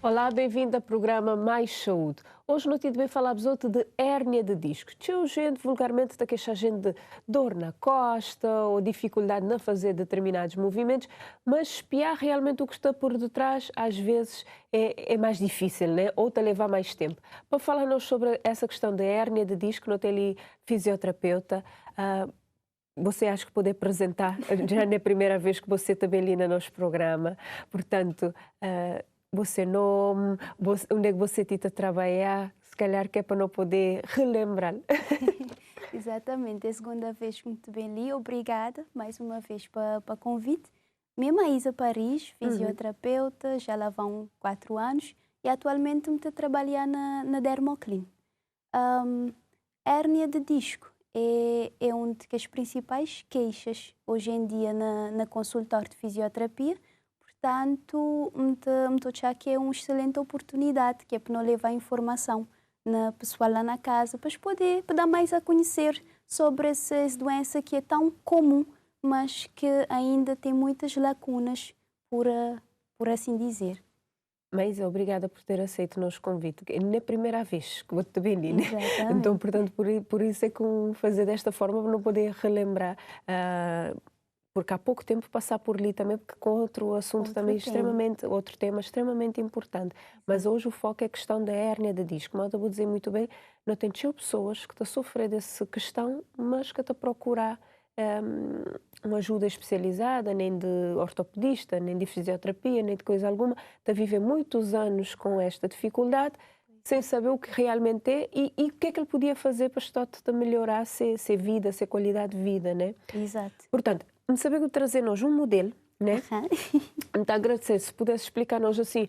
Olá, bem-vindo ao programa Mais Saúde. Hoje não tive bem falar de hérnia de disco. Tinha gente vulgarmente da queixa gente de dor na costa ou dificuldade na fazer determinados movimentos, mas espiar realmente o que está por detrás às vezes é mais difícil, né? Ou te levar mais tempo. Para falar-nos sobre essa questão da hérnia de disco, não tem ali fisioterapeuta. Você acha que pode apresentar, já não é a primeira vez que você também ali no nosso programa, portanto, você nome, onde é que você tenta trabalhar, se calhar que é para não poder relembrar. Exatamente, é a segunda vez que me bem li. Obrigada mais uma vez para o convite. Minha Maísa Paris, fisioterapeuta, já lá vão 4 anos e atualmente me estou a trabalhar na Dermoclin. Hérnia de disco é uma das principais queixas hoje em dia na consultório de fisioterapia. Portanto, me estou que é uma excelente oportunidade que é para não levar informação na pessoal lá na casa, para poder dar mais a conhecer sobre essa doença que é tão comum, mas que ainda tem muitas lacunas, por assim dizer. Mas obrigada por ter aceito o nosso convite. É a primeira vez que vou te ver, né? Exatamente. Então, portanto, por isso é que fazer desta forma para não poder relembrar. Porque há pouco tempo passar por ali também, porque com outro assunto também extremamente, outro tema extremamente importante. Mas hoje o foco é a questão da hérnia de disco. Mas eu vou dizer muito bem, não tem pessoas que estão a sofrer dessa questão, mas que estão a procurar uma ajuda especializada, nem de ortopedista, nem de fisioterapia, nem de coisa alguma, está a viver muitos anos com esta dificuldade, sem saber o que realmente é e o que é que ele podia fazer para estar a melhorar se vida, se qualidade de vida, né? Exato. Portanto, me saber trazer-nos um modelo, né? Então, agradecer se pudesse explicar-nos assim,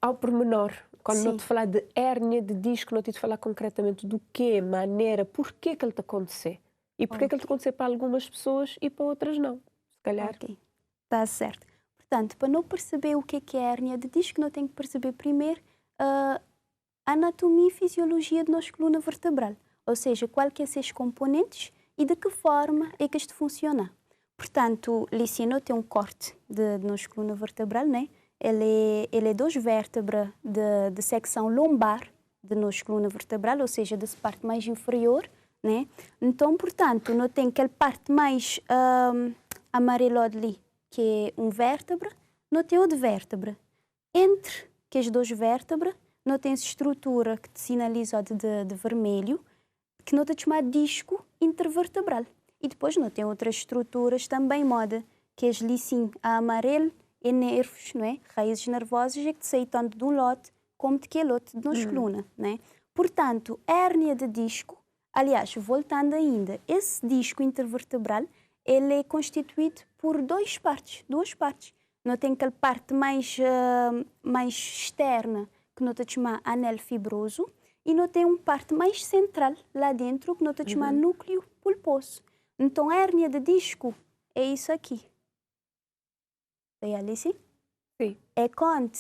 ao pormenor, quando não te falar de hérnia de disco, não te falar concretamente do que, maneira, porquê que ele te acontecer. E porquê que ele te acontecer para algumas pessoas e para outras não, se calhar. Ok, está certo. Portanto, para não perceber o que é hérnia de disco, não tem que perceber primeiro a anatomia e fisiologia da nossa coluna vertebral, ou seja, quais que são os componentes e de que forma é que isto funciona. Portanto, Licino tem um corte de nossa coluna vertebral, né? Ele é 2 vértebras de secção lombar de nossa coluna vertebral, ou seja, dessa parte mais inferior, né? Então, portanto, não tem aquela parte mais amarelada ali, que é um vértebra, não tem outra vértebra. Entre que as 2 vértebras, não tem essa estrutura que te sinaliza de vermelho, que não te chama disco intervertebral. E depois não tem outras estruturas também, moda, que as licin a amarelo e nervos, não é? Raízes nervosas, é que te saem tanto de um lote como de que lote de nossa coluna, né? Portanto, hérnia de disco, aliás, voltando ainda, esse disco intervertebral, ele é constituído por 2 partes, 2 partes. Não tem aquela parte mais externa, que não te chama anel fibroso, e não tem uma parte mais central lá dentro, que não te chama núcleo pulposo. Então, a hérnia de disco é isso aqui. Tem ali, sim? Sim. É quando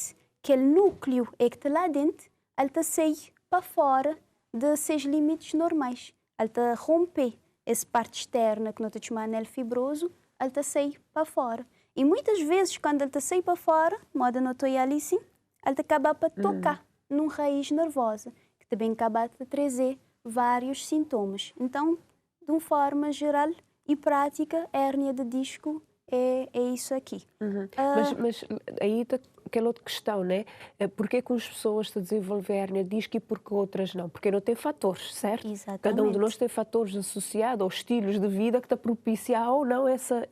aquele núcleo é que está lá dentro, ele está sai para fora de seus limites normais. Ele está romper essa parte externa, que não te chama anel fibroso, ele está sai para fora. E muitas vezes, quando ele está sai para fora, moda não estou ali, sim, ele acaba para tocar num raiz nervosa, que também acaba de trazer vários sintomas. Então, de uma forma geral e prática, a hérnia de disco é isso aqui. Mas aí está aquela outra questão, né? Porquê que as pessoas estão a desenvolver hérnia de disco e porque outras não? Porque não tem fatores, certo? Exatamente. Cada um de nós tem fatores associados aos estilos de vida que está a propiciar ou não essa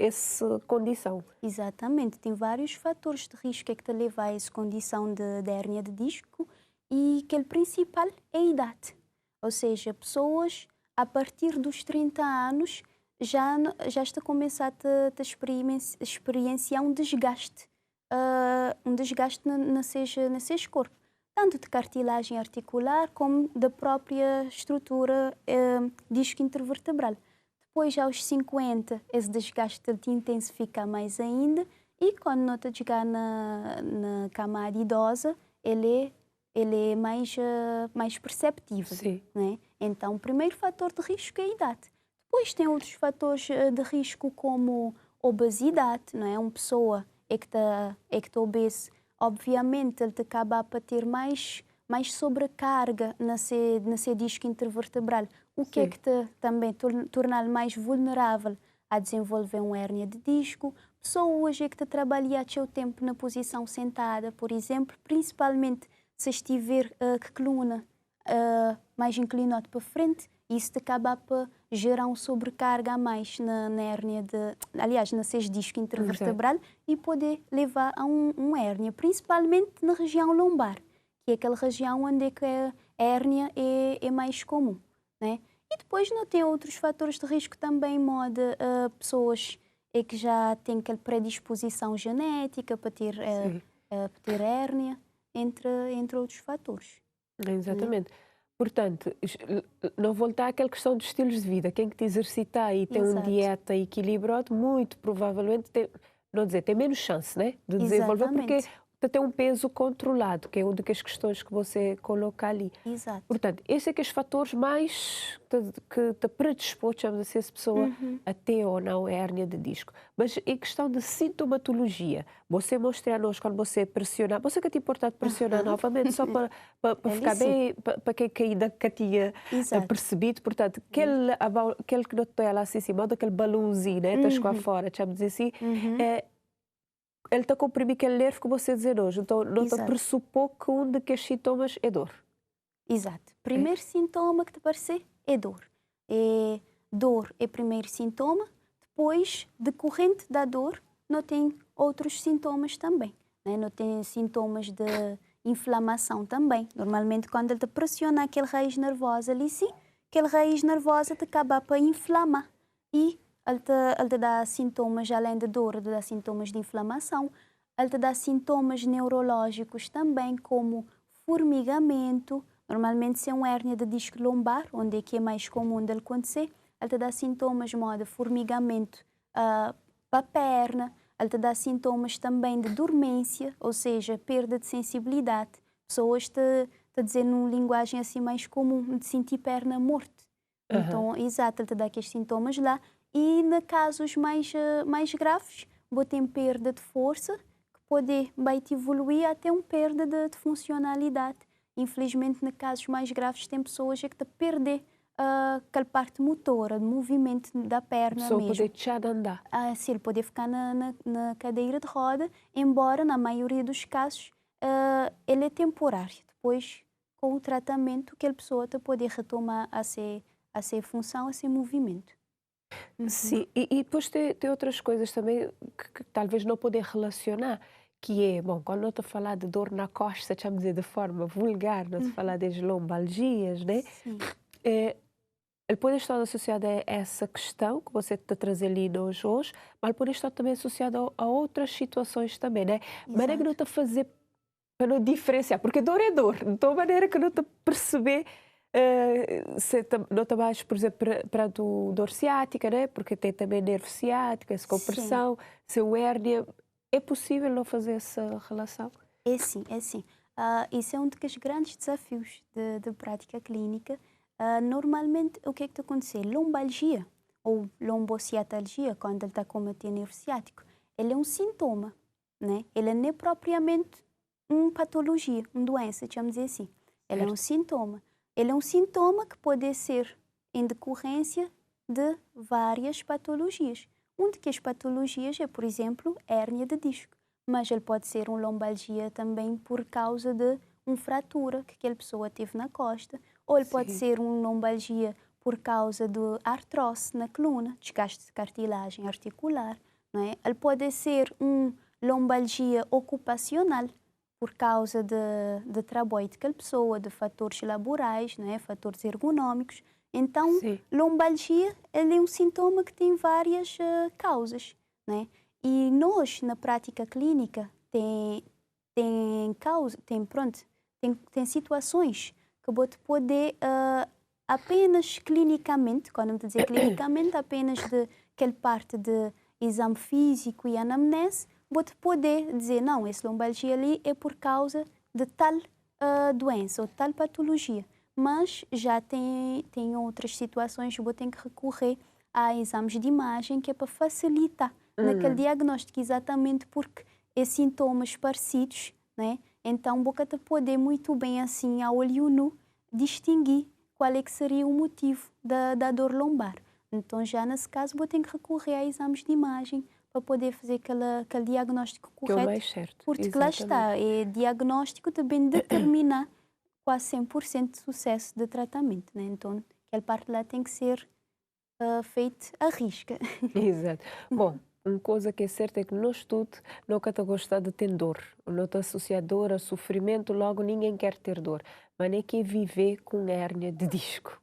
condição. Exatamente. Tem vários fatores de risco que te levam a essa condição de hérnia de disco e que o principal é a idade. Ou seja, pessoas a partir dos 30 anos já está a começar a experienciar um desgaste nesse corpo, tanto de cartilagem articular como da própria estrutura disco intervertebral. Depois, aos 50, esse desgaste te intensifica mais ainda e quando não te chegar na camada idosa, ele é mais perceptível. Sim. Né? Então, o primeiro fator de risco é a idade. Depois tem outros fatores de risco como obesidade, não é? Uma pessoa é que está obesa obviamente ele te acaba a ter mais sobrecarga nesse disco intervertebral, o que é que te também torna mais vulnerável a desenvolver uma hérnia de disco. Pessoas que te trabalham o seu tempo na posição sentada, por exemplo, principalmente se estiver a coluna mais inclinado para frente, isso te acaba por gerar uma sobrecarga a mais na hérnia aliás, nesse disco intervertebral e poder levar a uma hérnia, principalmente na região lombar, que é aquela região onde é que a hérnia é mais comum, né? E depois não tem outros fatores de risco também, modo pessoas que já têm aquela predisposição genética para ter hérnia, entre outros fatores. Exatamente. Portanto, não voltar àquela questão dos estilos de vida. Quem que te exercitar e tem uma dieta equilibrada, muito provavelmente tem menos chance, né, de desenvolver, porque tem um peso controlado, que é uma das questões que você coloca ali. Exato. Portanto, esse é que é os fatores mais que te predispõe, chamamos assim, essa pessoa a ter ou não hérnia de disco. Mas em questão de sintomatologia, você mostra-nos quando você pressionar, você que te importa de pressionar novamente, só para ficar bem, para quem ainda tinha percebido, portanto, aquele que não tem lá assim, cima, daquele balãozinho, né, está cá fora, chamamos assim, ele está a comprimir aquele nervo que você dizer hoje. Então, não está a pressupor que um dos sintomas é dor. Exato. Primeiro sintoma que te parecer é dor. Dor é o primeiro sintoma. Depois, decorrente da dor, não tem outros sintomas também, né? Não tem sintomas de inflamação também. Normalmente, quando ele te pressiona aquele raiz nervosa ali, sim, aquele raiz nervosa te acaba para inflamar. E ele te dá sintomas, além de dor, ele te dá sintomas de inflamação, ele te dá sintomas neurológicos também, como formigamento. Normalmente, se é uma hérnia de disco lombar, onde é que é mais comum de acontecer, ele te dá sintomas de formigamento para a perna, ele te dá sintomas também de dormência, ou seja, perda de sensibilidade. Pessoas te dizem numa linguagem assim mais comum, de sentir perna morta. Então, exato, ele te dá aqueles sintomas lá. E, em casos mais graves, tem perda de força, que pode evoluir até uma perda de funcionalidade. Infelizmente, em casos mais graves, tem pessoas que perdem aquela parte motora, de movimento da perna mesmo. Pode deixar de andar. Sim, ele pode ficar na cadeira de roda, embora, na maioria dos casos, ele é temporário. Depois, com o tratamento, aquela pessoa pode retomar a sua função, a seu movimento. Sim, e depois tem outras coisas também que talvez não poder relacionar, que é, bom, quando eu estou a falar de dor na costa, vamos dizer de forma vulgar, não estou a falar das lombalgias, né? Ele pode estar associado a essa questão que você está a trazer ali hoje, mas pode estar também associado a outras situações também, né? Maneira que não está a fazer para não diferenciar, porque dor é dor, então maneira que não está a perceber se não está mais, por exemplo, para a dor ciática, né? Porque tem também nervo ciático, essa compressão, se o hérnia, é possível não fazer essa relação? É sim, é sim. Isso é um dos grandes desafios de prática clínica. Normalmente, o que é que acontece? Lombalgia ou lombociatalgia, quando ele está combatendo nervo ciático, ele é um sintoma, né? Ele não é propriamente uma patologia, uma doença, vamos dizer assim. Ele é um sintoma. Ele é um sintoma que pode ser em decorrência de várias patologias. Uma das patologias é, por exemplo, hérnia de disco, mas ele pode ser uma lombalgia também por causa de uma fratura que aquela pessoa teve na costa, ou ele pode ser uma lombalgia por causa de artrose na coluna, desgaste de cartilagem articular, não é? Ele pode ser uma lombalgia ocupacional, por causa de trabalho de aquela pessoa, de fatores laborais, né, fatores ergonómicos. Então, lombalgia é um sintoma que tem várias causas, né? E nós, na prática clínica, tem situações que pode poder apenas clinicamente, quando eu dizer clinicamente, apenas de aquela parte de exame físico e anamnese, pode poder dizer, não, essa lombalgia ali é por causa de tal doença ou tal patologia. Mas já tem outras situações que tem que recorrer a exames de imagem, que é para facilitar naquele diagnóstico, exatamente porque sintomas parecidos né? Então, boca te poder muito bem, assim, a olho nu, distinguir qual é que seria o motivo da dor lombar. Então, já nesse caso, vou ter que recorrer a exames de imagem para poder fazer aquele diagnóstico Que é o correto. mais certo. Porque lá está, é diagnóstico também determinar quase 100% de sucesso de tratamento, né? Então, aquela parte lá tem que ser feita à risca. Exato. Bom, uma coisa que é certa é que nós tudo nunca está gostar de ter dor. Não está associar dor a sofrimento, logo ninguém quer ter dor. Mas nem que viver com hérnia de disco.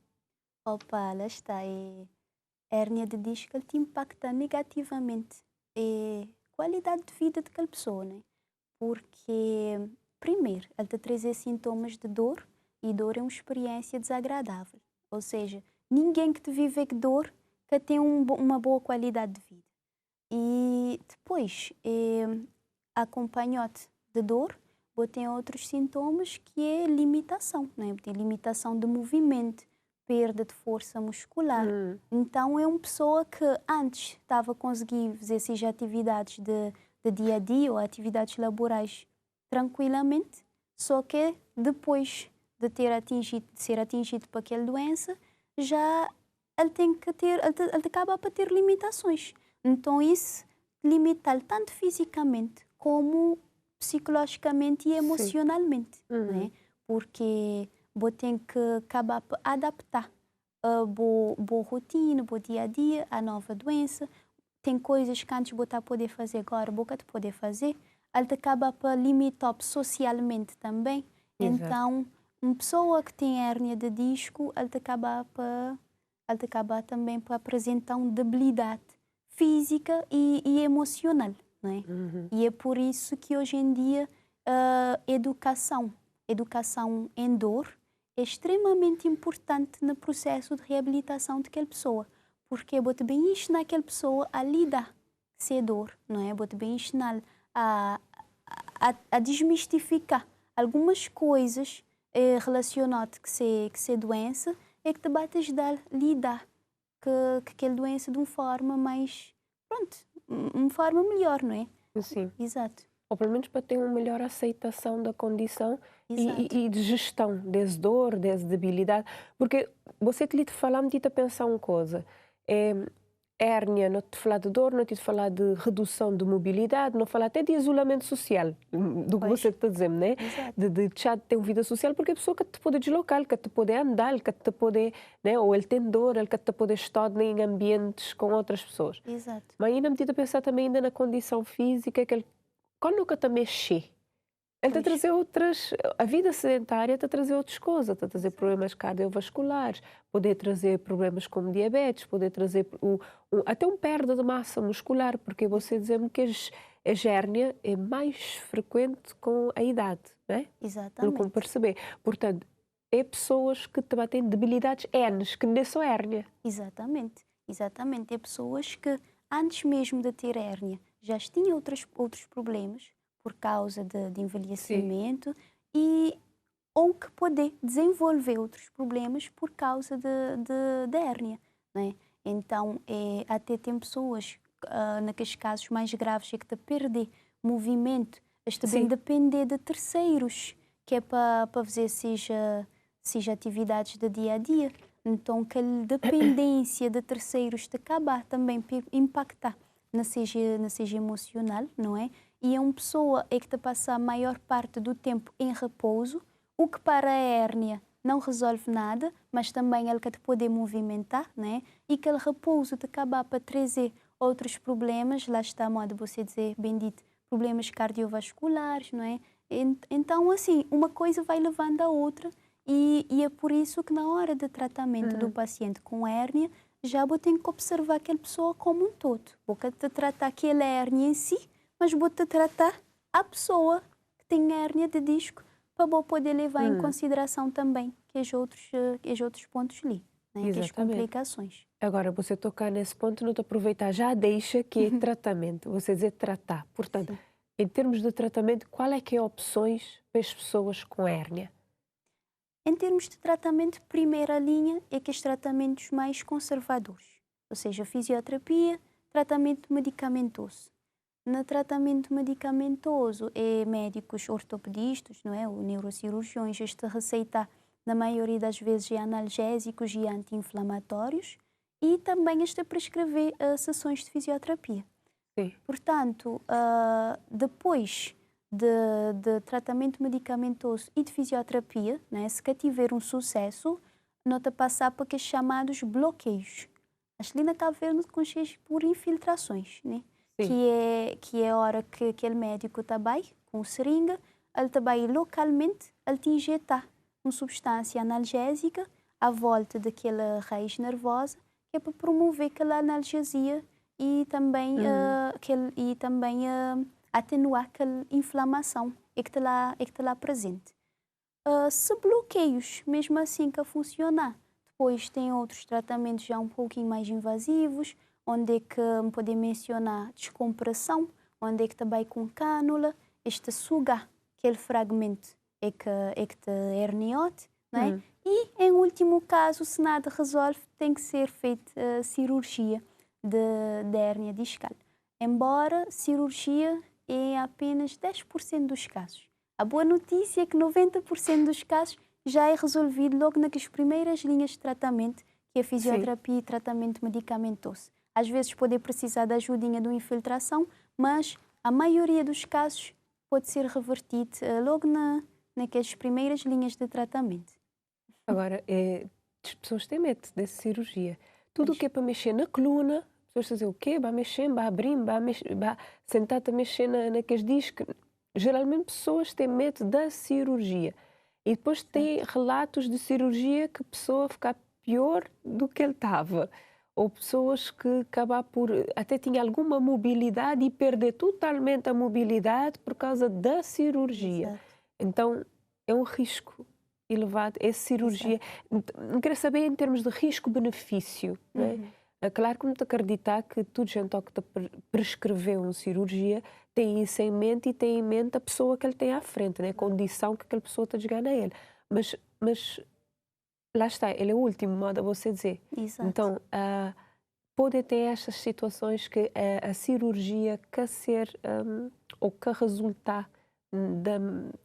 Opa, lá está. A hérnia de disco te impacta negativamente a qualidade de vida daquela pessoa, né? Porque, primeiro, ela te traz sintomas de dor e dor é uma experiência desagradável. Ou seja, ninguém que te vive com dor que tem uma boa qualidade de vida. E depois, acompanhado de dor, tem outros sintomas que é limitação, né? Tem limitação de movimento, perda de força muscular. Então, é uma pessoa que antes estava conseguindo fazer essas atividades de dia a dia ou atividades laborais tranquilamente, só que depois de ser atingido por aquela doença, já ele acaba por ter limitações. Então, isso limita-lo tanto fisicamente como psicologicamente e emocionalmente, né? Porque tem que acabar por adaptar a boa rotina, o dia a dia, a nova doença. Tem coisas que antes você poder fazer agora, você poder fazer. Ele acaba por limitar socialmente também. Exato. Então, uma pessoa que tem hérnia de disco, ele acaba também por apresentar uma debilidade física e emocional, não é? E é por isso que hoje em dia educação em dor é extremamente importante no processo de reabilitação daquela pessoa, porque você bem ensinar aquela pessoa a lidar com a dor, não é? Você bem ensinar a desmistificar algumas coisas relacionadas com essa doença, é que te vai te ajudar a lidar com aquela doença de uma forma mais, uma forma melhor, não é? Sim. Exato. Ou pelo menos para ter uma melhor aceitação da condição e de gestão dessa dor, dessa debilidade. Porque você que lhe falar, me te pensar uma coisa. Hérnia, não te falar de dor, não te falar de redução de mobilidade, não falar até de isolamento social, do que você está dizendo, né? De deixar de ter uma vida social, porque a pessoa que te pode deslocar, que te pode andar, que te pode, né? Ou ele tem dor, ele que te pode estar em ambientes com outras pessoas. Exato. Mas ainda me a pensar também ainda na condição física, que ele, quando nunca te mexer, ele está a trazer outras, a vida sedentária está a trazer outras coisas, está a trazer problemas cardiovasculares, poder trazer problemas como diabetes, poder trazer até uma perda de massa muscular, porque você dizendo que a hérnia é mais frequente com a idade, não é? Exatamente. Como perceber. Portanto, é pessoas que também têm debilidades N, que não é só hérnia. Exatamente. É pessoas que antes mesmo de ter hérnia já tinham outros problemas, por causa de envelhecimento ou que poder desenvolver outros problemas por causa de hérnia, né? Então, até tem pessoas, naqueles casos mais graves, é que te perder movimento, mas também depender de terceiros, que é para fazer seja atividades de dia a dia. Então, aquela dependência de terceiros te acaba também por impactar na seja emocional, não é? E é uma pessoa que te passa a maior parte do tempo em repouso, o que para a hérnia não resolve nada, mas também ele que te pode movimentar, né? E aquele repouso te acaba para trazer outros problemas, lá está a moda você dizer, bendito, problemas cardiovasculares, não é? Então, assim, uma coisa vai levando a outra e é por isso que na hora de tratamento do paciente com hérnia, já vou ter que observar aquela pessoa como um todo. Vou te tratar aquela hérnia em si, mas vou te tratar a pessoa que tem hérnia de disco para poder levar em consideração também que os outros pontos ali, né? Que as complicações. Agora, você tocar nesse ponto, não te aproveitar, já deixa que é tratamento, você dizer tratar. Portanto, em termos de tratamento, qual é que é opções para as pessoas com hérnia? Em termos de tratamento, primeira linha é que os tratamentos mais conservadores, ou seja, fisioterapia, tratamento medicamentoso. no tratamento medicamentoso, é médicos ortopedistas, não é? Ou neurocirurgiões, este receita, na maioria das vezes, é analgésicos e anti-inflamatórios, e também este prescrever sessões de fisioterapia. Sim. Portanto, depois de tratamento medicamentoso e de fisioterapia, né, se tiver um sucesso, nota passar para que chamados bloqueios. As lina caverna consiste por infiltrações, né? Que é a hora que aquele médico está bem, com seringa, ele está bem localmente, ele te injetar uma substância analgésica à volta daquela raiz nervosa, que é para promover aquela analgesia e também, atenuar aquela inflamação que está lá presente. Se bloqueios, mesmo assim que funcionar, depois tem outros tratamentos já um pouquinho mais invasivos, onde é que pode mencionar descompressão, onde é que também com cânula, este sugar, aquele fragmento é que te herniote, não é? E em último caso, se nada resolve, tem que ser feita cirurgia de hérnia discal. Embora cirurgia é apenas 10% dos casos. A boa notícia é que 90% dos casos já é resolvido logo nas primeiras linhas de tratamento, que é a fisioterapia e tratamento medicamentoso. Às vezes pode precisar da ajudinha de uma infiltração, mas a maioria dos casos pode ser revertido logo naquelas primeiras linhas de tratamento. Agora, as pessoas têm medo dessa cirurgia. Tudo o que é para mexer na coluna, as pessoas dizem o quê? Vai mexer, vai abrir, vai sentar-te a mexer naqueles discos. Geralmente pessoas têm medo da cirurgia. E depois tem relatos de cirurgia que a pessoa fica pior do que ele estava. Ou pessoas que acabam por até tinha alguma mobilidade e perder totalmente a mobilidade por causa da cirurgia. Exato. Então, é um risco elevado essa cirurgia. Não quero saber em termos de risco-benefício. Né? É claro que não te acreditar que tudo gente que te prescreveu uma cirurgia tem isso em mente e tem em mente a pessoa que ele tem à frente, né? A condição que aquela pessoa está jogando a ele. Mas lá está, ele é o último modo a você dizer. Exato. Então, pode ter estas situações que a cirurgia quer ser ou quer resultar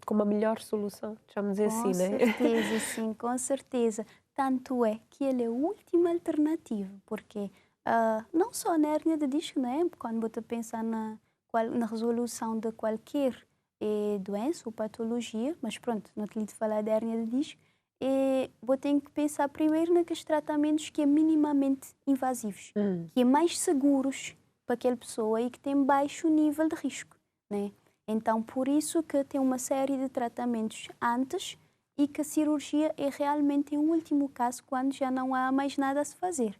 com uma melhor solução, vamos dizer assim, né? Com certeza, sim, com certeza. Tanto é que ele é a última alternativa, porque não só na hérnia de disco, né? Quando você pensa na resolução de qualquer doença ou patologia, mas pronto, não te de falar da hérnia de disco, você tem que pensar primeiro naqueles tratamentos que é minimamente invasivos, que é mais seguros para aquela pessoa e que tem baixo nível de risco, né? Então, por isso que tem uma série de tratamentos antes e que a cirurgia é realmente um último caso quando já não há mais nada a se fazer.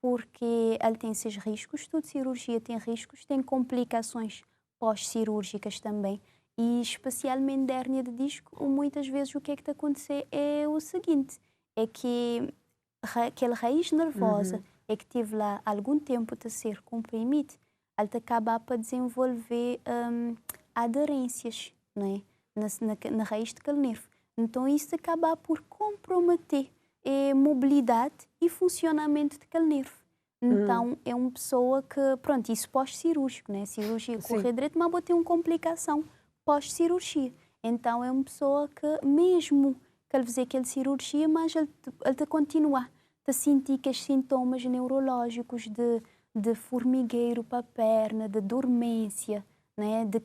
Porque ele tem esses riscos, toda cirurgia tem riscos, tem complicações pós-cirúrgicas também. E especialmente da hérnia de disco, muitas vezes o que é que está a acontecer é o seguinte, é que aquela raiz nervosa é que teve lá algum tempo a ser comprimida, ela acaba a desenvolver aderências, não é? na raiz de aquele nervo. Então isso acaba por comprometer a mobilidade e funcionamento daquele nervo. Então é uma pessoa que, pronto, isso pós-cirúrgico, né? Cirurgia correr direito, mas pode ter uma complicação pós-cirurgia. Então é uma pessoa que, mesmo que ele fizer aquela cirurgia, mas ele está a continuar a sentir que os sintomas neurológicos de formigueiro para a perna, de dormência, né? De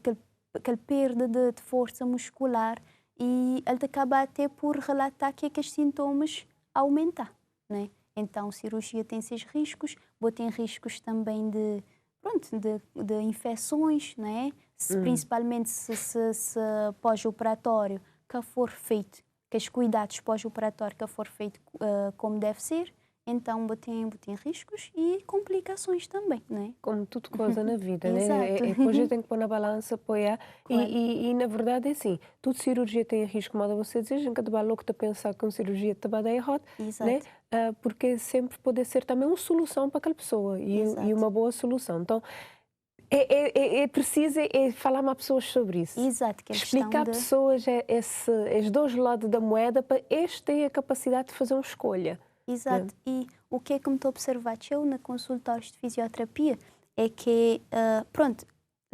aquela perda de força muscular, e ele acaba até por relatar que aqueles sintomas aumentam, né? Então, a cirurgia tem esses riscos, tem riscos também de infecções, né? Principalmente se pós-operatório que for feito, que os cuidados pós-operatório que for feito como deve ser, então tem riscos e complicações também, né? Como tudo coisa na vida, né? Exato. Depois a gente tem que pôr na balança, apoiar. Claro. E na verdade é assim, tudo cirurgia tem risco, mas você diz, a gente está louco de pensar que uma cirurgia está dar errado, Exato. né? Porque sempre pode ser também uma solução para aquela pessoa e uma boa solução. Então, é preciso falar com as pessoas sobre isso. Exato. Explicar a pessoas esses dois lados da moeda para este ter a capacidade de fazer uma escolha. Exato. E o que é que me estou a observar eu na consultórios de fisioterapia é que, pronto,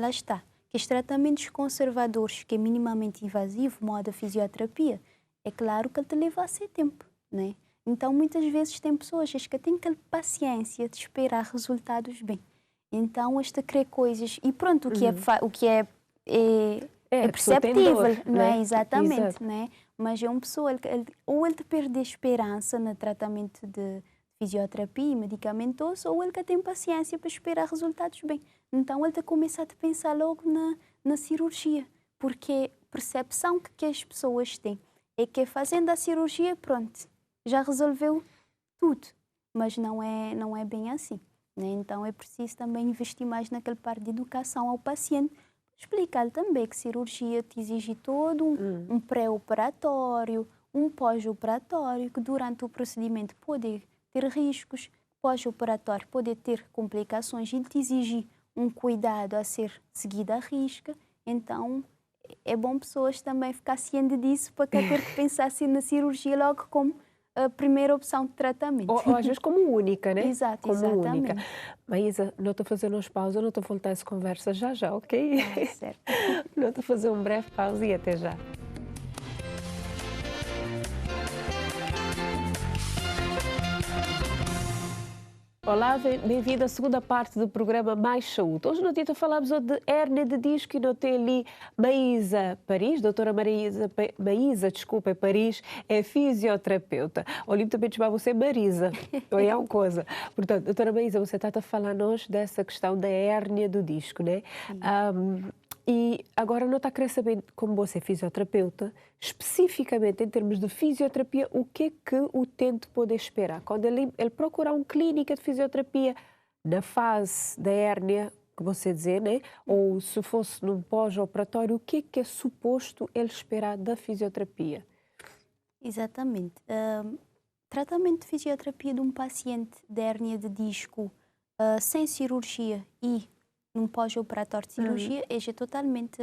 lá está. Que os tratamentos conservadores, que é minimamente invasivo, modo a fisioterapia, é claro que ele te leva a ser tempo, né? Então, muitas vezes tem pessoas que têm aquela paciência de esperar resultados bem. Então, esta querer coisas... E pronto, o que é perceptível, dor, não é? né? Exatamente, Exato. né? Mas é uma pessoa, ou ele te perde a esperança no tratamento de fisioterapia medicamentoso, ou ele que tem paciência para esperar resultados bem. Então, ele começa a pensar logo na cirurgia, porque a percepção que as pessoas têm é que fazendo a cirurgia, pronto, já resolveu tudo, mas não é bem assim, né? Então, é preciso também investir mais naquela parte de educação ao paciente, explicar-lhe também que cirurgia te exige todo um pré-operatório, um pós-operatório, que durante o procedimento pode ter riscos, pós-operatório pode ter complicações e te exigir um cuidado a ser seguido à risca. Então, é bom pessoas também ficar cientes disso para que ter que pensar assim na cirurgia logo como a primeira opção de tratamento. Ou às vezes como única, né? Exato, como exatamente. única. Maísa, não estou fazendo umas pausas, não estou a voltar a essa conversa já, ok? Ah, certo. Não estou a fazer um breve pausa e até já. Olá, bem-vindo à segunda parte do programa Mais Saúde. Hoje no título falamos de hérnia de disco e notei ali Maísa Paris, doutora Maísa, desculpa, Paris, é fisioterapeuta. Olha, também chamava você Marisa, ou é uma coisa. Portanto, doutora Maísa, você está a falar-nos dessa questão da hérnia do disco, né? E agora não está a querer saber, como você é fisioterapeuta, especificamente em termos de fisioterapia, o que é que o utente pode esperar? Quando ele procurar uma clínica de fisioterapia na fase da hérnia, que você dizer, né? Ou se fosse num pós-operatório, o que é suposto ele esperar da fisioterapia? Exatamente. Tratamento de fisioterapia de um paciente de hérnia de disco sem cirurgia e num pós-operatório de cirurgia é já totalmente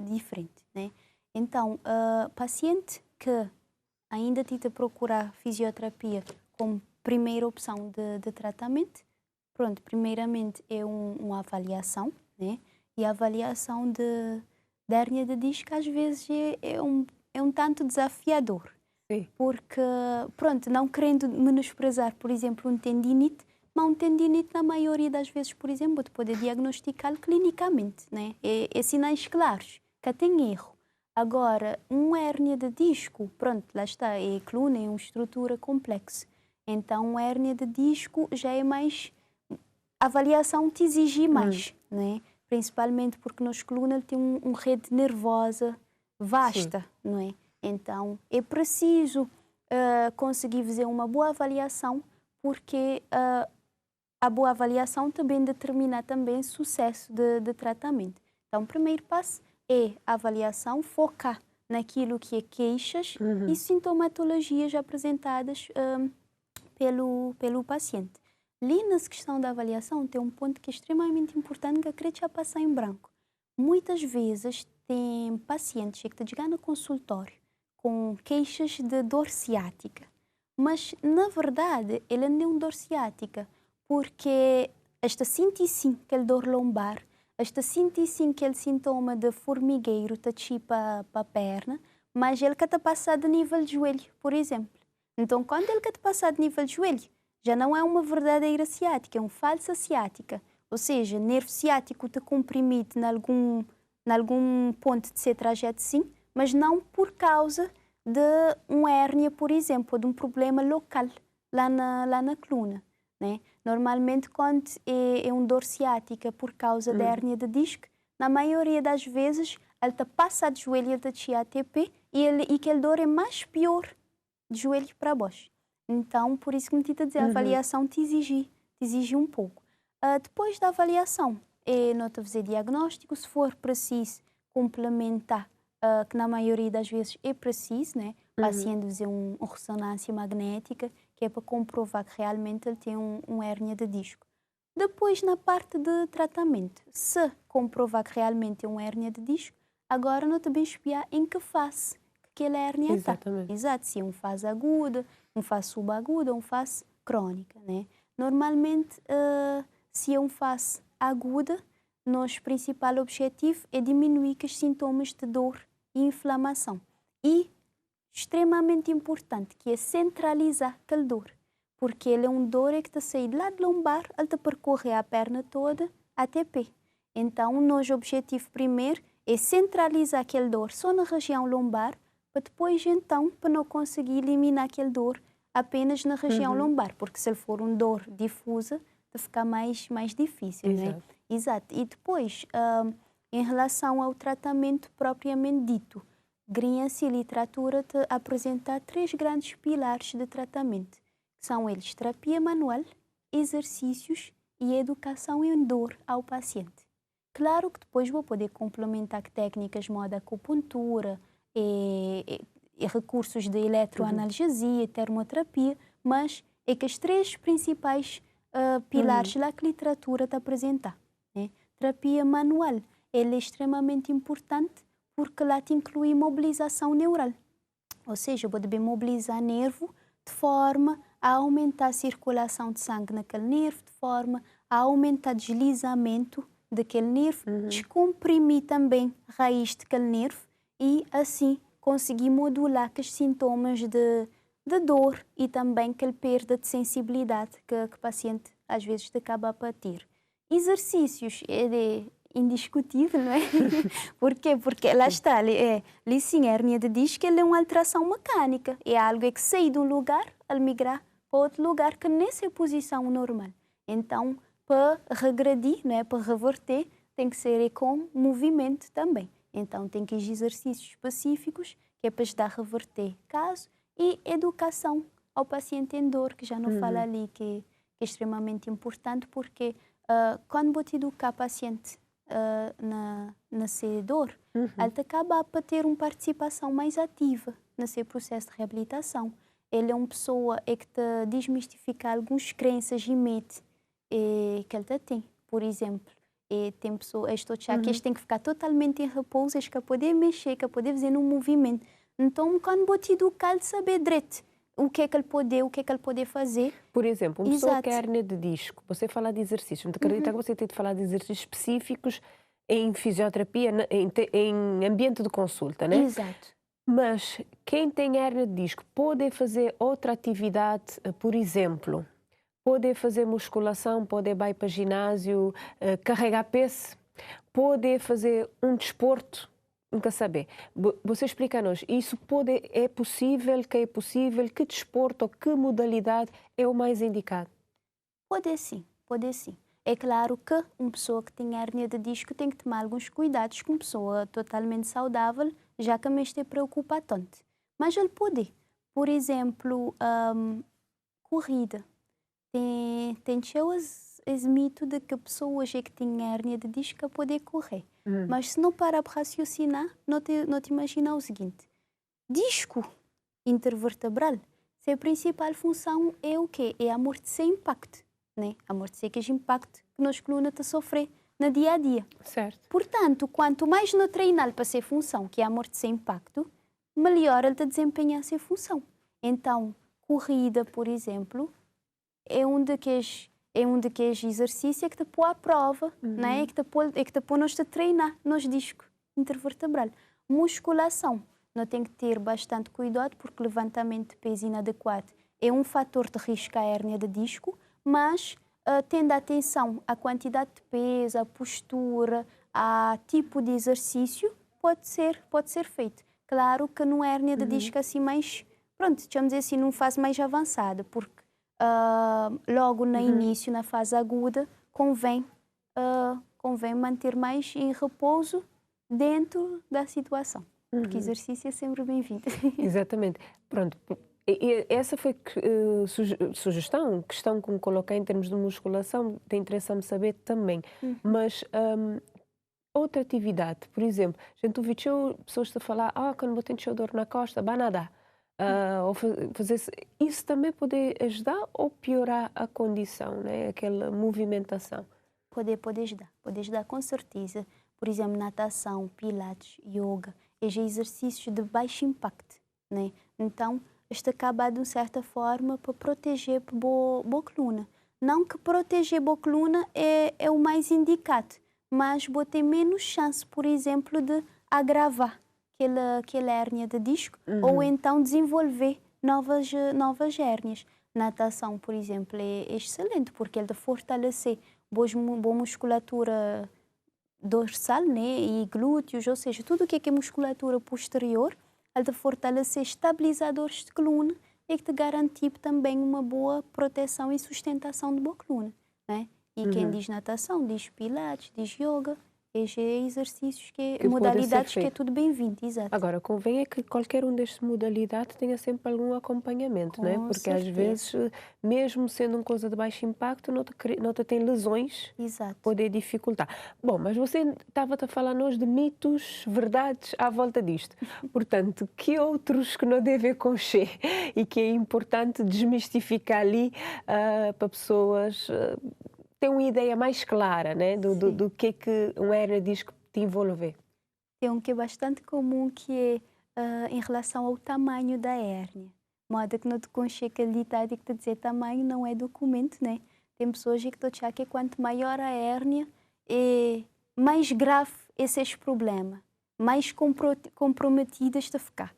diferente, né? Então, paciente que ainda tenta procurar fisioterapia como primeira opção de tratamento, pronto, primeiramente é uma avaliação, né? E a avaliação de hérnia de disco às vezes é um tanto desafiador. Sim. Porque, pronto, não querendo menosprezar, por exemplo, um tendinite, mas um tendinite, na maioria das vezes, por exemplo, você pode diagnosticá-lo clinicamente, né? É sinais claros, que tem erro. Agora, uma hérnia de disco, pronto, lá está, a coluna é uma estrutura complexa. Então, uma hérnia de disco já é mais... A avaliação te exige mais, né? Principalmente porque nas colunas tem uma rede nervosa vasta, sim, não é? Então, é preciso conseguir fazer uma boa avaliação, porque a boa avaliação também determina também o sucesso de tratamento. Então, o primeiro passo é a avaliação, focar naquilo que é queixas e sintomatologias apresentadas pelo paciente. Ali, nessa questão da avaliação, tem um ponto que é extremamente importante que eu queria já passar em branco. Muitas vezes, tem pacientes que te chegam no consultório com queixas de dor ciática, mas, na verdade, ele não é uma dor ciática, porque esta sente sim aquele dor lombar, esta sente sim aquele sintoma de formigueiro que para a perna, mas ele que está passado a nível de joelho, por exemplo. Então, quando ele que está passado a nível de joelho, já não é uma verdadeira ciática, é uma falsa ciática. Ou seja, nervo ciático te comprimido em algum ponto de seu trajeto, sim, mas não por causa de uma hérnia, por exemplo, ou de um problema local lá na coluna, né? Normalmente, quando é uma dor ciática por causa da hérnia de disco, na maioria das vezes, ele te passa de joelho de ATP e aquele dor é mais pior de joelho para baixo. Então, por isso que me tive a dizer, a avaliação te exige um pouco. Depois da avaliação, não te fazer diagnóstico, se for preciso complementar, que na maioria das vezes é preciso, né? O paciente fazer uma ressonância magnética, que é para comprovar que realmente ele tem uma hérnia de disco. Depois, na parte de tratamento, se comprovar que realmente tem uma hérnia de disco, agora não te bem espiar em que fase que aquela hérnia está. Exato, se é uma fase aguda, uma fase subaguda ou uma fase crônica, né? Normalmente, se é uma fase aguda, nosso principal objetivo é diminuir os sintomas de dor e inflamação. E, extremamente importante, que é centralizar aquela dor. Porque ele é um dor que está sair lá de lombar, ele está percorrer a perna toda até pé. Então, o nosso objetivo primeiro é centralizar aquele dor só na região lombar, para depois, então, para não conseguir eliminar aquele dor apenas na região lombar, porque se ele for um dor difusa, vai ficar mais difícil, Exato. né? Exato. E depois, em relação ao tratamento propriamente dito, Grinha-se literatura te apresenta 3 grandes pilares de tratamento, que são eles terapia manual, exercícios e educação em dor ao paciente. Claro que depois vou poder complementar técnicas modo acupuntura e recursos de eletroanalgesia e termoterapia, mas é que os 3 principais pilares lá que a literatura te apresenta. Né? Terapia manual, ela é extremamente importante porque lá te inclui mobilização neural. Ou seja, vou poder mobilizar nervo de forma a aumentar a circulação de sangue naquele nervo, de forma a aumentar o deslizamento daquele nervo, descomprimir também a raiz daquele nervo e assim conseguir modular os sintomas de dor e também aquela perda de sensibilidade que o paciente às vezes acaba a ter. Exercícios é indiscutível, não é? Por quê? Porque lá está, sim, a hérnia de disco é uma alteração mecânica, é algo que sai de um lugar ao migrar para outro lugar que nessa é a posição normal. Então, para regredir, não é? Para reverter, tem que ser com movimento também. Então, tem que ir exercícios específicos, que é para ajudar a reverter caso, e educação ao paciente em dor, que já não fala ali, que é extremamente importante, porque quando você educar o paciente na sua dor, ele acaba a ter uma participação mais ativa no seu processo de reabilitação. Ele é uma pessoa que te desmistifica algumas crenças e medos que ele tem. Por exemplo, tem pessoas que eles têm que ficar totalmente em repouso, eles que poder mexer, que poder fazer um movimento. Então, quando você educar, ele saber direito o que é que ele pode fazer. Por exemplo, uma pessoa Exato. que é hérnia de disco, você fala de exercícios, não acredita que você tem de falar de exercícios específicos em fisioterapia, em ambiente de consulta, né? Exato. Mas quem tem hérnia de disco pode fazer outra atividade, por exemplo, pode fazer musculação, pode ir para ginásio, carregar peso, pode fazer um desporto, nunca saber. Você explica-nos, isso é possível, que desporto ou que modalidade é o mais indicado? Pode sim, pode sim. É claro que uma pessoa que tem hérnia de disco tem que tomar alguns cuidados com uma pessoa totalmente saudável, já que me preocupa tanto. Mas ele pode. Por exemplo, corrida. Tem esse mito de que pessoas que têm hérnia de disco podem correr. Mas se não parar para raciocinar, não te imagina o seguinte. Disco intervertebral, sua principal função é o quê? É amortecer impacto. Né? Amortecer que impacto que nós coluna te sofrer no dia a dia. Certo. Portanto, quanto mais no treinar para ser função, que é amortecer impacto, melhor ele te desempenhar essa função. Então, corrida, por exemplo, é um daqueles exercícios que te põe à prova, né? que te põe a treinar nos discos intervertebral. Musculação, não tem que ter bastante cuidado, porque levantamento de peso inadequado é um fator de risco à hérnia de disco, mas tendo atenção à quantidade de peso, à postura, a tipo de exercício, pode ser feito. Claro que não é hérnia de disco assim mais, pronto, vamos dizer assim, numa fase mais avançada, porque logo no início, na fase aguda, convém manter mais em repouso dentro da situação. Porque exercício é sempre bem-vindo. Exatamente. Pronto. E essa foi sugestão, questão que me coloquei em termos de musculação, tem interesse em saber também. Mas outra atividade, por exemplo, a gente ouviu pessoas a falar, quando vou ter dor na costa, vai nadar. Ou fazer isso também pode ajudar ou piorar a condição, né? Aquela movimentação? Pode ajudar com certeza. Por exemplo, natação, pilates, yoga, exercícios de baixo impacto, né? Então, isto acaba de certa forma para proteger a coluna. Não que proteger a coluna é o mais indicado, mas vou ter menos chance, por exemplo, de agravar aquela hérnia de disco ou então desenvolver novas hérnias. Natação, por exemplo, é excelente porque ele fortalece boa musculatura dorsal, né, e glúteos, ou seja, tudo o que é musculatura posterior, ele fortalece estabilizadores de coluna e que te garante também uma boa proteção e sustentação de boa coluna, né? E quem diz natação, diz pilates, diz yoga, exercícios modalidades que é tudo bem-vindo, exato. Agora, convém é que qualquer um destas modalidades tenha sempre algum acompanhamento, não é? Porque certeza. às vezes, mesmo sendo uma coisa de baixo impacto, não tem lesões, exato. Poder dificultar. Bom, mas você estava a falar hoje de mitos, verdades à volta disto. Portanto, que outros que não devem acontecer e que é importante desmistificar ali para pessoas ter uma ideia mais clara, né, do que é que uma hérnia de disco te envolver? Tem um que é bastante comum, que é em relação ao tamanho da hérnia. Moda que não te conchega ali, tá, que te dizer tamanho não é documento, né? Tem pessoas que estão achando que quanto maior a hérnia, mais grave esse problema, mais comprometidas de ficar.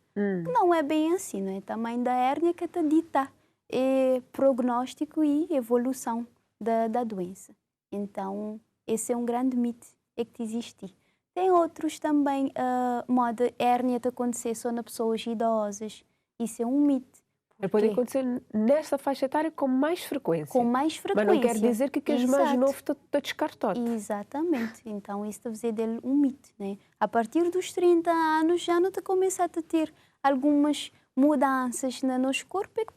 Não é bem assim, não é? O tamanho da hérnia que te dita prognóstico e evolução da doença. Então, esse é um grande mito que existe. Tem outros também, moda hérnia de acontecer só nas pessoas idosas. Isso é um mito. Pode acontecer nesta faixa etária com mais frequência. Com mais frequência. Mas não quer dizer que aqueles mais novos está descartado. Exatamente. Então, isso deve ser dele um mito, né? A partir dos 30 anos já não te começa a ter algumas mudanças no nosso corpo que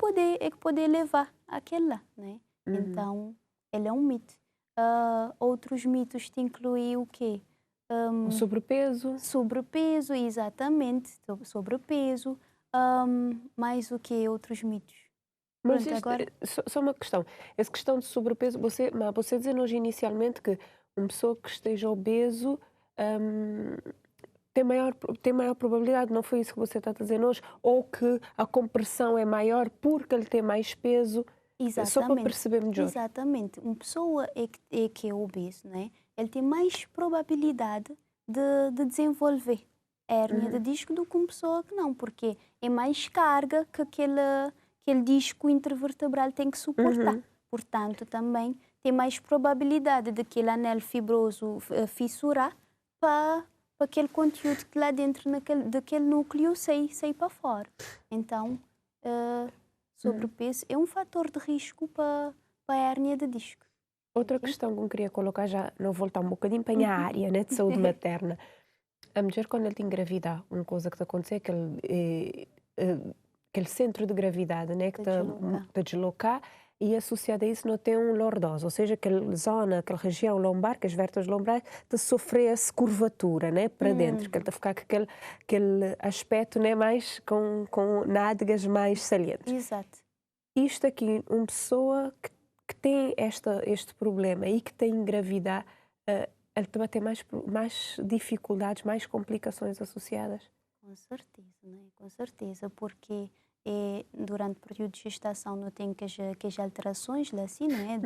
poder levar àquele lá, né? Então, ele é um mito. Outros mitos te incluem o quê? O sobrepeso. Sobrepeso, exatamente. Sobrepeso. Mais o que outros mitos? Mas isto, agora... só uma questão. Essa questão de sobrepeso, você dizendo hoje inicialmente que uma pessoa que esteja obeso tem maior probabilidade, não foi isso que você está a dizer hoje, ou que a compressão é maior porque ele tem mais peso. Exatamente. Só para perceber melhor. Exatamente. Uma pessoa que é obeso, né? Ele tem mais probabilidade de desenvolver hérnia de disco do que uma pessoa que não, porque é mais carga que aquele disco intervertebral tem que suportar. Portanto, também tem mais probabilidade de aquele anel fibroso fissurar para aquele conteúdo que lá dentro daquele núcleo sair para fora. Então, sobrepeso é um fator de risco para a hérnia de disco. Outra questão que eu queria colocar, já não voltar um bocadinho para a área, né, de saúde materna. A mulher, quando ela te engravidar, uma coisa que te acontece é aquele centro de gravidade, né, que te deslocar, e associado a isso não tem um lordose, ou seja, aquela zona, aquela região lombar, que as vértebras lombares, te sofrer essa curvatura, né, para dentro, que ele te ficar com aquele aspecto, né, mais com nádegas mais salientes. Exato. Isto aqui, uma pessoa que tem este problema e que tem engravidar, ele também tem mais dificuldades, mais complicações associadas? Com certeza, né? Com certeza, porque durante o período de gestação não tem que as alterações lá assim, né?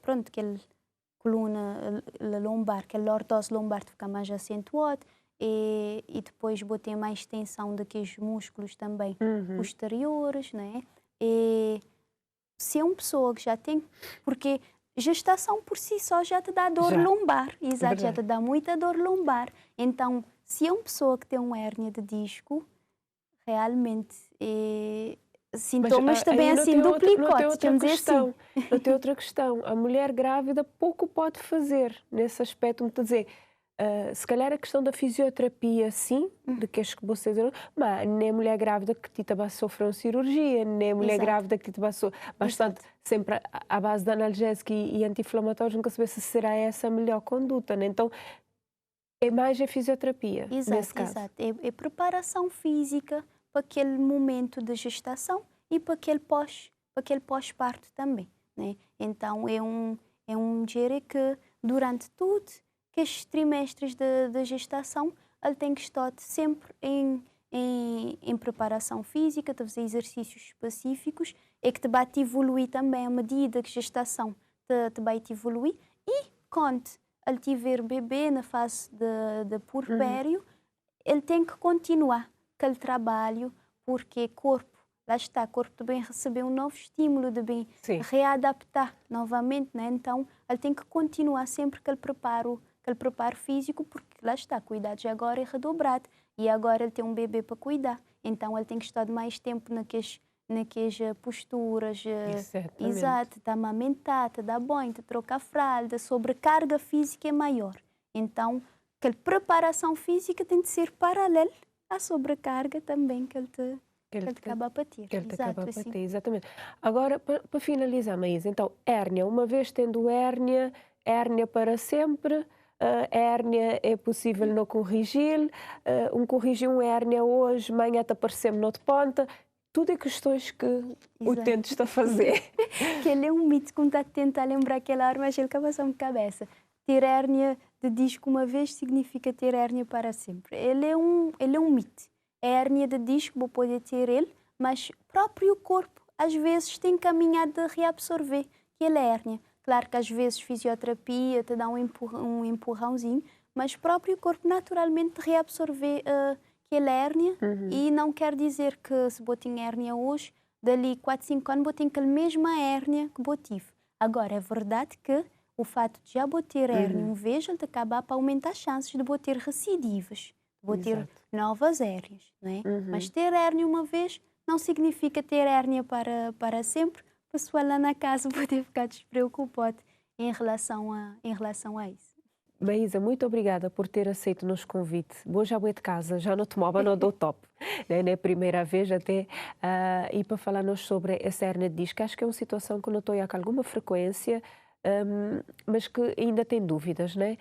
Pronto, aquela coluna lombar, aquela lordose lombar fica mais acentuada e depois ter mais tensão daqueles músculos também posteriores, né? E se é uma pessoa que já tem, porque gestação por si só já te dá dor lombar, exato, já te dá muita dor lombar. Então, se é uma pessoa que tem uma hérnia de disco, realmente sintomas também assim duplicados. Não tem outra questão. A mulher grávida pouco pode fazer nesse aspecto, me dizer. Se calhar a questão da fisioterapia, sim, de que as que vocês dizem, mas nem a mulher grávida que te sofreu uma cirurgia, nem a mulher grávida que te passou bastante, sempre à base de analgésico e anti-inflamatórios, nunca saber se será essa a melhor conduta, né? Então, é mais a fisioterapia, nesse caso. Exato, é preparação física para aquele momento de gestação e para aquele pós-parto também, né? Então, é um género que, durante tudo que estes trimestres da gestação, ele tem que estar sempre em preparação física, de fazer exercícios específicos, que te vai te evoluir também à medida que a gestação te vai te evoluir. E quando ele tiver bebê na fase de puerpério, ele tem que continuar aquele trabalho, porque corpo, lá está, o corpo também recebeu um novo estímulo, de bem readaptar novamente, né? Então ele tem que continuar sempre aquele preparo físico, porque lá está, cuidados agora é redobrado e agora ele tem um bebê para cuidar, então ele tem que estar mais tempo naquelas posturas, exato, de amamentar, de dar banho, de trocar fralda, a sobrecarga física é maior. Então, aquela preparação física tem de ser paralela à sobrecarga também que ele acaba a ter. Que ele acaba a ter, exatamente. Agora, para finalizar, Maísa, então, hérnia, uma vez tendo hérnia para sempre. A hérnia é possível não corrigir, corrigir uma hérnia hoje, amanhã está aparecendo noutra ponta. Tudo é questões que o Tento está a fazer. Que ele é um mito, quando está a tentar lembrar aquela hora, mas ele acaba só de cabeça. Ter hérnia de disco uma vez significa ter hérnia para sempre. Ele é um mito. A hérnia de disco, vou poder ter ele, mas o próprio corpo, às vezes, tem caminhado de reabsorver aquela hérnia. Claro que às vezes fisioterapia te dá um empurrãozinho, mas o próprio corpo naturalmente reabsorver aquela hérnia e não quer dizer que se eu tenho hérnia hoje, dali 4, 5 anos, eu tenho aquela mesma hérnia que eu tive. Agora, é verdade que o fato de já ter hérnia uma vez, ele acaba para aumentar as chances de eu ter recidivas, de eu ter novas hérnias. Não é? Mas ter hérnia uma vez não significa ter hérnia para sempre. O pessoal lá na casa pode ficar despreocupado em relação a isso. Maísa, muito obrigada por ter aceito o nosso convite. Vou já de casa, já não tomava, não dou top. Né? É a primeira vez até. E para falar-nos sobre essa hérnia de disco, acho que é uma situação que eu estou com alguma frequência, mas que ainda tem dúvidas, né?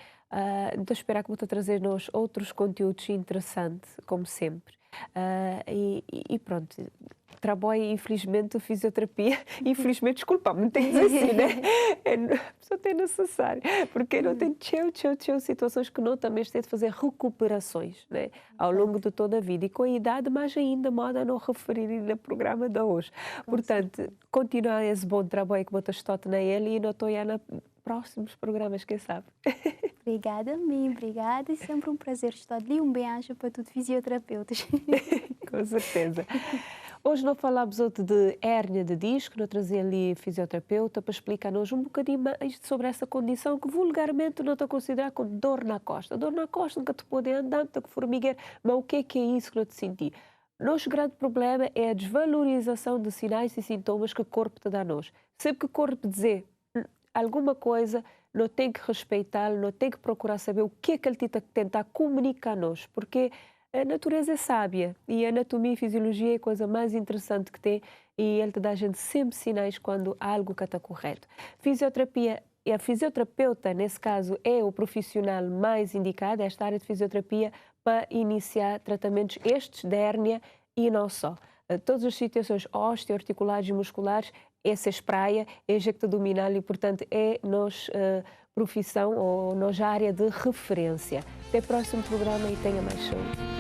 Então esperar que vou trazer-nos outros conteúdos interessantes, como sempre. E pronto, trabalho, infelizmente, a fisioterapia, infelizmente, desculpa-me, não tenho que dizer assim, né? A pessoa tem necessário, porque não tem situações que não também tem de fazer recuperações, né? Ao longo de toda a vida, e com a idade, mais ainda, moda a não referir no programa de hoje. Portanto, continuar esse bom trabalho que você está na ele e não estou nos próximos programas, quem sabe. Obrigada a mim, obrigada, e sempre um prazer estar ali. Um beijo para todos os fisioterapeutas. Com certeza. Hoje não falamos de hérnia de disco, não trazer ali fisioterapeuta para explicar-nos um bocadinho mais sobre essa condição que vulgarmente não está considerada como dor na costa. Dor na costa nunca te pode andar, está com formigueiro, mas o que é isso que não te senti? Nosso grande problema é a desvalorização de sinais e sintomas que o corpo te dá a nós. Sempre que o corpo dizer alguma coisa, não tem que respeitá-lo, não tem que procurar saber o que é que ele tenta comunicar a nós, porque a natureza é sábia e a anatomia e fisiologia é a coisa mais interessante que tem, e ele te dá a gente sempre sinais quando há algo que está correto. Fisioterapia, e a fisioterapeuta, nesse caso, é o profissional mais indicado, esta área de fisioterapia, para iniciar tratamentos estes de hérnia e não só. Todas as situações osteoarticulares e musculares, essa é espraia, é ejecta abdominal e, portanto, é nossa profissão ou nossa área de referência. Até o próximo programa e tenha mais saúde.